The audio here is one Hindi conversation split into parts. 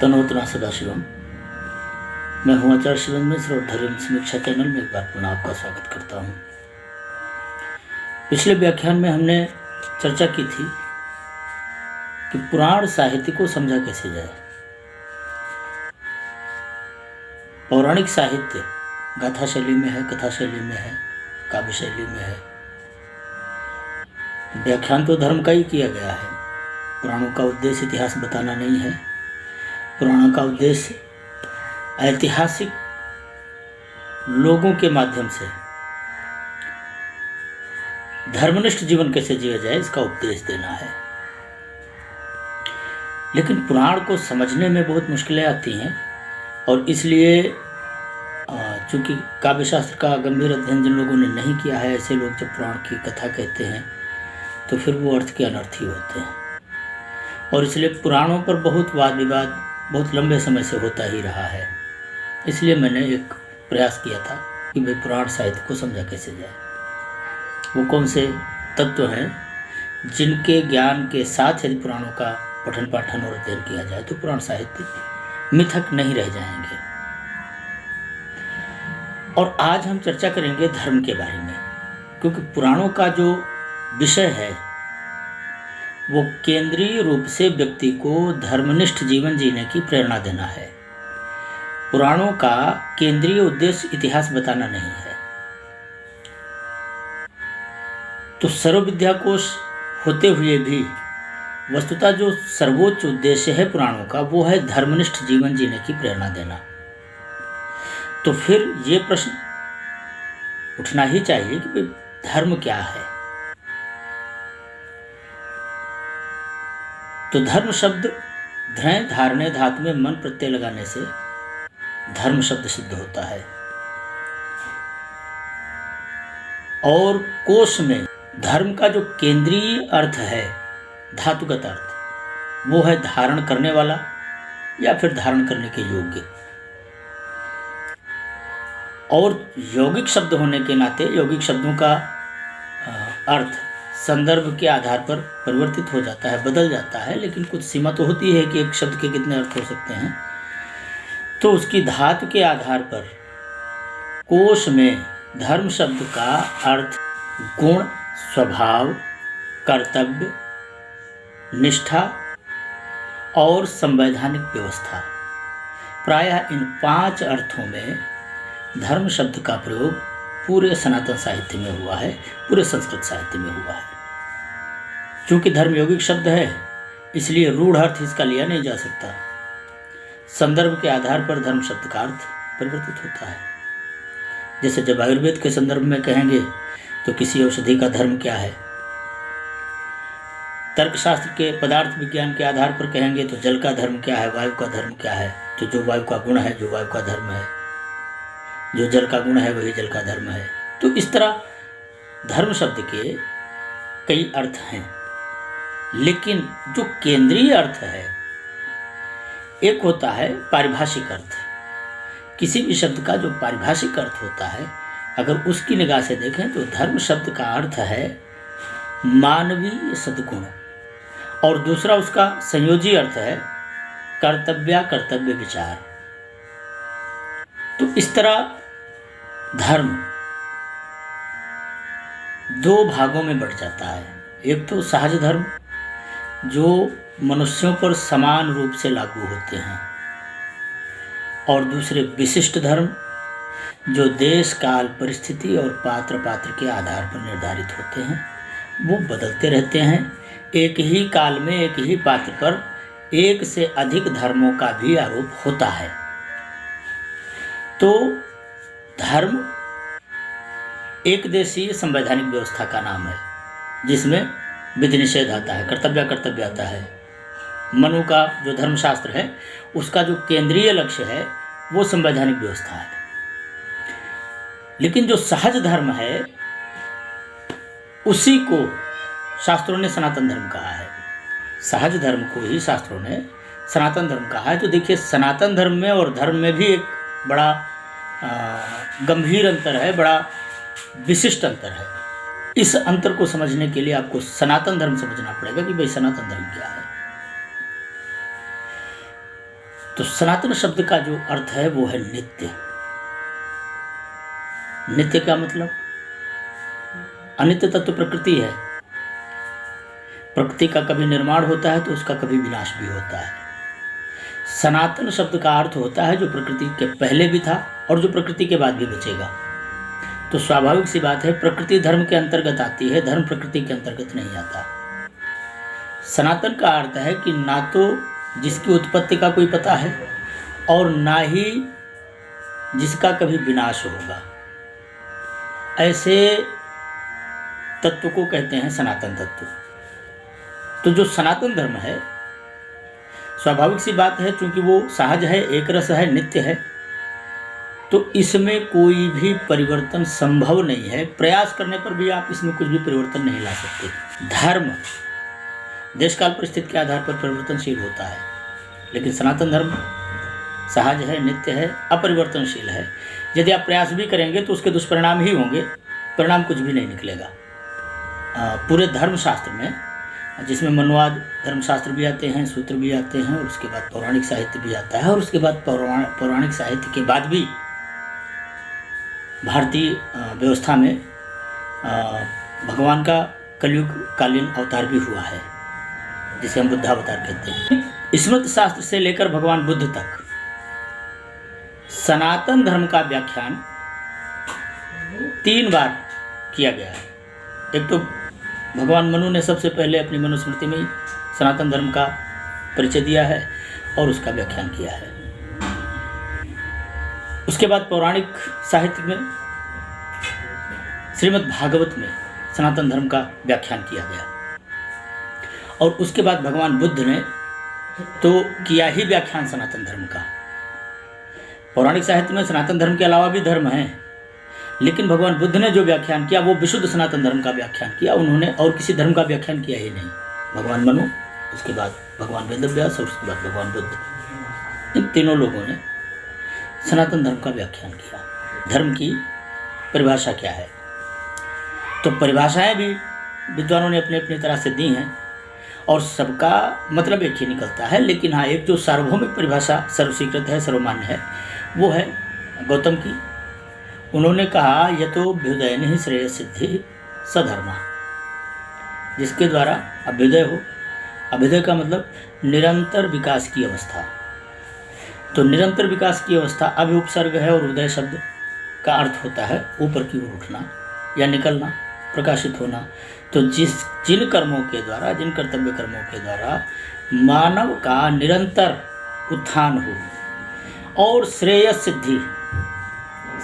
तनोतना सदाशिवम। मैं हूँ आचार्य शिवेंद्र मिश्र और धर्म समीक्षा चैनल में एक बार पुनः आपका स्वागत करता हूँ। पिछले व्याख्यान में हमने चर्चा की थी कि पुराण साहित्य को समझा कैसे जाए। पौराणिक साहित्य गाथा शैली में है, कथा शैली में है, काव्य शैली में है। व्याख्यान तो धर्म का ही किया गया है। पुराणों का उद्देश्य इतिहास बताना नहीं है। पुराणों का उद्देश्य ऐतिहासिक लोगों के माध्यम से धर्मनिष्ठ जीवन कैसे जिया जाए इसका उपदेश देना है। लेकिन पुराण को समझने में बहुत मुश्किलें आती हैं और इसलिए चूँकि काव्य शास्त्र का गंभीर अध्ययन जिन लोगों ने नहीं किया है, ऐसे लोग जब पुराण की कथा कहते हैं तो फिर वो अर्थ के अनर्थी होते हैं। और इसलिए पुराणों पर बहुत वाद विवाद बहुत लंबे समय से होता ही रहा है। इसलिए मैंने एक प्रयास किया था कि भाई पुराण साहित्य को समझा कैसे जाए। वो कौन से तत्व हैं जिनके ज्ञान के साथ यदि पुराणों का पठन पाठन और अध्ययन किया जाए तो पुराण साहित्य मिथक नहीं रह जाएंगे। और आज हम चर्चा करेंगे धर्म के बारे में, क्योंकि पुराणों का जो विषय है वो केंद्रीय रूप से व्यक्ति को धर्मनिष्ठ जीवन जीने की प्रेरणा देना है। पुराणों का केंद्रीय उद्देश्य इतिहास बताना नहीं है। तो सर्वविद्या कोश होते हुए भी वस्तुतः जो सर्वोच्च उद्देश्य है पुराणों का वो है धर्मनिष्ठ जीवन जीने की प्रेरणा देना। तो फिर ये प्रश्न उठना ही चाहिए कि भाई धर्म क्या है। तो धर्म शब्द ध्रय धारणे धातु में मन प्रत्यय लगाने से धर्म शब्द सिद्ध होता है। और कोश में धर्म का जो केंद्रीय अर्थ है, धातुगत अर्थ, वो है धारण करने वाला या फिर धारण करने के योग्य। और यौगिक शब्द होने के नाते यौगिक शब्दों का अर्थ संदर्भ के आधार पर परिवर्तित हो जाता है, बदल जाता है, लेकिन कुछ सीमा तो होती है कि एक शब्द के कितने अर्थ हो सकते हैं। तो उसकी धातु के आधार पर कोश में धर्म शब्द का अर्थ गुण, स्वभाव, कर्तव्य, निष्ठा और संवैधानिक व्यवस्था, प्रायः इन 5 अर्थों में धर्म शब्द का प्रयोग पूरे सनातन साहित्य में हुआ है, पूरे संस्कृत साहित्य में हुआ है। चूँकि धर्म यौगिक शब्द है इसलिए रूढ़ अर्थ इसका लिया नहीं जा सकता। संदर्भ के आधार पर धर्म शब्द का अर्थ परिवर्तित होता है। जैसे जब आयुर्वेद के संदर्भ में कहेंगे तो किसी औषधि का धर्म क्या है, तर्कशास्त्र के पदार्थ विज्ञान के आधार पर कहेंगे तो जल का धर्म क्या है, वायु का धर्म क्या है, तो जो वायु का गुण है, जो वायु का धर्म है, जो जल का गुण है वही जल का धर्म है। तो इस तरह धर्म शब्द के कई अर्थ हैं, लेकिन जो केंद्रीय अर्थ है एक होता है पारिभाषिक अर्थ। किसी भी शब्द का जो पारिभाषिक अर्थ होता है, अगर उसकी निगाह से देखें तो धर्म शब्द का अर्थ है मानवीय सद्गुण, और दूसरा उसका संयोजी अर्थ है कर्तव्य विचार। तो इस तरह धर्म 2 भागों में बढ़ जाता है। एक तो सहज धर्म जो मनुष्यों पर समान रूप से लागू होते हैं, और दूसरे विशिष्ट धर्म जो देश काल परिस्थिति और पात्र के आधार पर निर्धारित होते हैं। वो बदलते रहते हैं। एक ही काल में एक ही पात्र पर एक से अधिक धर्मों का भी आरोप होता है। तो धर्म एक देशीय संवैधानिक व्यवस्था का नाम है, जिसमें विधि निषेध आता है, कर्तव्य आता है। मनु का जो धर्मशास्त्र है उसका जो केंद्रीय लक्ष्य है वो संवैधानिक व्यवस्था है। लेकिन जो सहज धर्म है उसी को शास्त्रों ने सनातन धर्म कहा है। सहज धर्म को ही शास्त्रों ने सनातन धर्म कहा है। तो देखिए, सनातन धर्म में और धर्म में भी एक बड़ा गंभीर अंतर है, बड़ा विशिष्ट अंतर है। इस अंतर को समझने के लिए आपको सनातन धर्म समझना पड़ेगा कि भाई सनातन धर्म क्या है। तो सनातन शब्द का जो अर्थ है वो है नित्य। नित्य का मतलब अनित्य तत्व प्रकृति है। प्रकृति का कभी निर्माण होता है तो उसका कभी विनाश भी होता है। सनातन शब्द का अर्थ होता है जो प्रकृति के पहले भी था और जो प्रकृति के बाद भी बचेगा। तो स्वाभाविक सी बात है, प्रकृति धर्म के अंतर्गत आती है, धर्म प्रकृति के अंतर्गत नहीं आता। सनातन का अर्थ है कि ना तो जिसकी उत्पत्ति का कोई पता है और ना ही जिसका कभी विनाश होगा, ऐसे तत्व को कहते हैं सनातन तत्व। तो जो सनातन धर्म है, स्वाभाविक सी बात है, चूंकि वो सहज है, एक रस है, नित्य है, तो इसमें कोई भी परिवर्तन संभव नहीं है। प्रयास करने पर भी आप इसमें कुछ भी परिवर्तन नहीं ला सकते। धर्म देश काल परिस्थिति के आधार पर परिवर्तनशील होता है, लेकिन सनातन धर्म सहज है, नित्य है, अपरिवर्तनशील है। यदि आप प्रयास भी करेंगे तो उसके दुष्परिणाम ही होंगे, परिणाम कुछ भी नहीं निकलेगा। पूरे धर्मशास्त्र में, जिसमें मनवाद धर्मशास्त्र भी आते हैं, सूत्र भी आते हैं, और उसके बाद पौराणिक साहित्य भी आता है, और उसके बाद पौराणिक साहित्य के बाद भी भारतीय व्यवस्था में भगवान का कलयुग कालीन अवतार भी हुआ है, जिसे हम बुद्धावतार कहते हैं। स्मृति शास्त्र से लेकर भगवान बुद्ध तक सनातन धर्म का व्याख्यान 3 बार किया गया है। एक तो भगवान मनु ने सबसे पहले अपनी मनुस्मृति में ही सनातन धर्म का परिचय दिया है और उसका व्याख्यान किया है। उसके बाद पौराणिक साहित्य में श्रीमद् भागवत में सनातन धर्म का व्याख्यान किया गया, और उसके बाद भगवान बुद्ध ने तो किया ही व्याख्यान सनातन धर्म का। पौराणिक साहित्य में सनातन धर्म के अलावा भी धर्म हैं, लेकिन भगवान बुद्ध ने जो व्याख्यान किया वो विशुद्ध सनातन धर्म का व्याख्यान किया। उन्होंने और किसी धर्म का व्याख्यान किया ही नहीं। भगवान मनु, उसके बाद भगवान वेदव्यास और उसके बाद भगवान बुद्ध, इन तीनों लोगों ने सनातन धर्म का व्याख्यान किया। धर्म की परिभाषा क्या है, तो परिभाषाएं भी विद्वानों ने अपनी अपनी तरह से दी हैं, और सबका मतलब एक ही निकलता है। लेकिन हाँ, एक जो सार्वभौमिक परिभाषा सर्वस्वीकृत है, सर्वमान्य है, वो है गौतम की। उन्होंने कहा, यतोभ्युदयन ही श्रेय सिद्धि सधर्मा, जिसके द्वारा अभ्युदय हो। अभ्युदय का मतलब निरंतर विकास की अवस्था। तो निरंतर विकास की अवस्था अभि उपसर्ग है, और उदय शब्द का अर्थ होता है ऊपर की ओर उठना या निकलना, प्रकाशित होना। तो जिन कर्मों के द्वारा, जिन कर्तव्य कर्मों के द्वारा मानव का निरंतर उत्थान हो और श्रेय सिद्धि,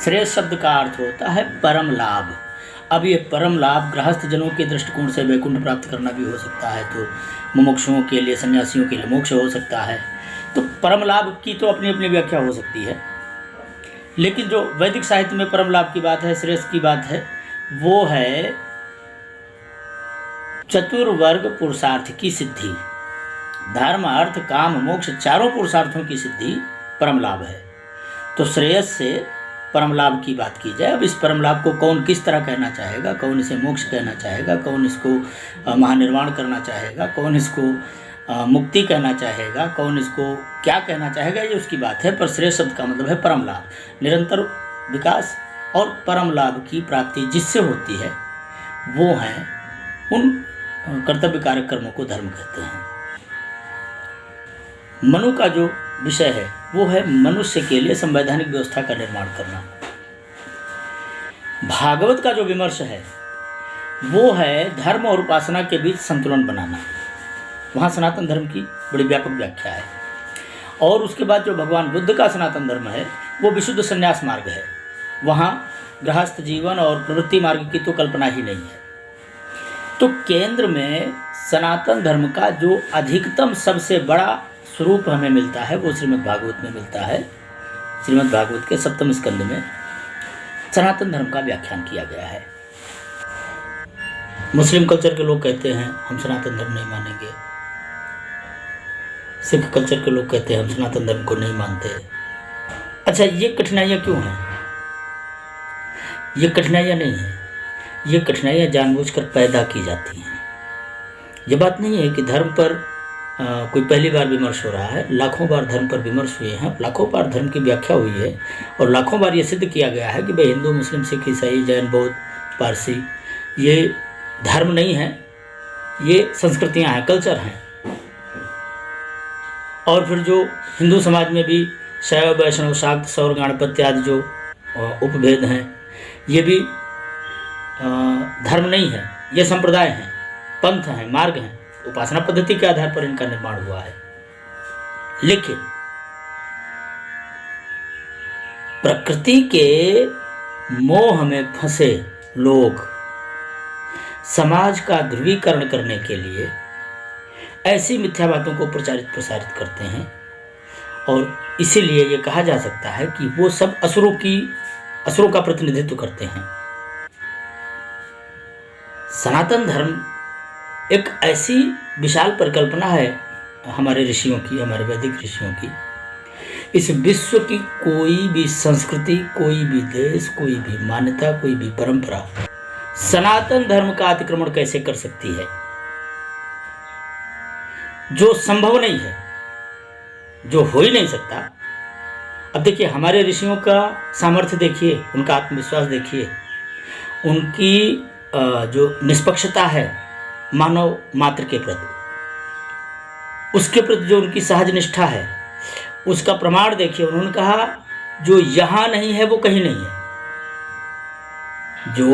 श्रेय शब्द का अर्थ होता है परम लाभ। अब ये परम लाभ गृहस्थ जनों के दृष्टिकोण से वैकुंठ प्राप्त करना भी हो सकता है, तो मुमुक्षुओं के लिए, सन्यासियों के लिए मोक्ष हो सकता है। तो परम लाभ की तो अपनी अपनी व्याख्या हो सकती है, लेकिन जो वैदिक साहित्य में परम लाभ की बात है, श्रेष्ठ की बात है, वो है चतुर्वर्ग पुरुषार्थ की सिद्धि। धर्म, अर्थ, काम, मोक्ष, चारों पुरुषार्थों की सिद्धि परम लाभ है। तो श्रेयस से परम लाभ की बात की जाए। अब इस परम लाभ को कौन किस तरह कहना चाहेगा, कौन इसे मोक्ष कहना चाहेगा, कौन इसको महानिर्वाण करना चाहेगा, कौन इसको मुक्ति कहना चाहेगा, कौन इसको क्या कहना चाहेगा, ये उसकी बात है। पर श्रेय शब्द का मतलब है परम लाभ, निरंतर विकास और परम लाभ की प्राप्ति जिससे होती है, वो हैं उन कर्तव्य कारक कर्मों को धर्म कहते हैं। मनु का जो विषय है वो है मनुष्य के लिए संवैधानिक व्यवस्था का निर्माण करना। भागवत का जो विमर्श है वो है धर्म और उपासना के बीच संतुलन बनाना। वहाँ सनातन धर्म की बड़ी व्यापक व्याख्या है। और उसके बाद जो भगवान बुद्ध का सनातन धर्म है वो विशुद्ध संन्यास मार्ग है। वहाँ गृहस्थ जीवन और प्रवृत्ति मार्ग की तो कल्पना ही नहीं है। तो केंद्र में सनातन धर्म का जो अधिकतम सबसे बड़ा स्वरूप हमें मिलता है वो श्रीमद् भागवत में मिलता है। श्रीमद् भागवत के 7वें स्कंद में सनातन धर्म का व्याख्यान किया गया है। मुस्लिम कल्चर के लोग कहते हैं हम सनातन धर्म नहीं मानेंगे, सिख कल्चर के लोग कहते हैं हम सनातन धर्म को नहीं मानते। अच्छा, ये कठिनाइयाँ क्यों हैं? ये कठिनाइयाँ नहीं हैं, ये कठिनाइयाँ जानबूझकर पैदा की जाती हैं। ये बात नहीं है कि धर्म पर कोई पहली बार विमर्श हो रहा है, लाखों बार धर्म पर विमर्श हुए हैं, लाखों बार धर्म की व्याख्या हुई है और लाखों बार ये सिद्ध किया गया है कि भाई हिंदू, मुस्लिम, सिख, ईसाई, जैन, बौद्ध, पारसी ये धर्म नहीं है, ये संस्कृतियां हैं, कल्चर हैं। और फिर जो हिंदू समाज में भी शैव, वैष्णव, शाक्त, सौर, गणपत्य आदि जो उपभेद हैं, ये भी धर्म नहीं है, ये संप्रदाय हैं, पंथ हैं, मार्ग हैं, उपासना पद्धति के आधार पर इनका निर्माण हुआ है। लेकिन प्रकृति के मोह में फंसे लोग समाज का ध्रुवीकरण करने के लिए ऐसी मिथ्या बातों को प्रचारित प्रसारित करते हैं और इसीलिए ये कहा जा सकता है कि वो सब असुरों का प्रतिनिधित्व करते हैं। सनातन धर्म एक ऐसी विशाल परिकल्पना है हमारे ऋषियों की, हमारे वैदिक ऋषियों की। इस विश्व की कोई भी संस्कृति, कोई भी देश, कोई भी मान्यता, कोई भी परंपरा सनातन धर्म का अतिक्रमण कैसे कर सकती है, जो संभव नहीं है, जो हो ही नहीं सकता। अब देखिए, हमारे ऋषियों का सामर्थ्य देखिए, उनका आत्मविश्वास देखिए, उनकी जो निष्पक्षता है मानव मात्र के प्रति, उसके प्रति जो उनकी सहज निष्ठा है, उसका प्रमाण देखिए। उन्होंने कहा जो यहां नहीं है वो कहीं नहीं है, जो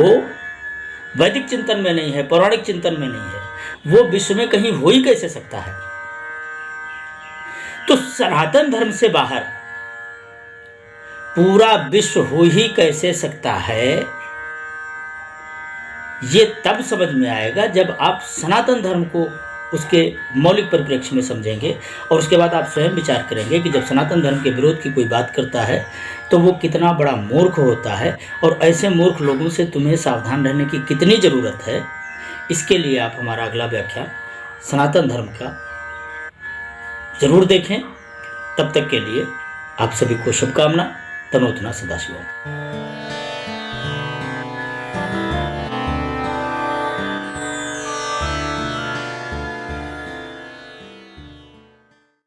वैदिक चिंतन में नहीं है, पौराणिक चिंतन में नहीं है, वो विश्व में कहीं हो ही कैसे सकता है। तो सनातन धर्म से बाहर पूरा विश्व हो ही कैसे सकता है, ये तब समझ में आएगा जब आप सनातन धर्म को उसके मौलिक परिप्रेक्ष्य में समझेंगे और उसके बाद आप स्वयं विचार करेंगे कि जब सनातन धर्म के विरोध की कोई बात करता है तो वो कितना बड़ा मूर्ख होता है और ऐसे मूर्ख लोगों से तुम्हें सावधान रहने की कितनी ज़रूरत है। इसके लिए आप हमारा अगला व्याख्यान सनातन धर्म का जरूर देखें। तब तक के लिए आप सभी को शुभकामना। तनोतना सदाशिव।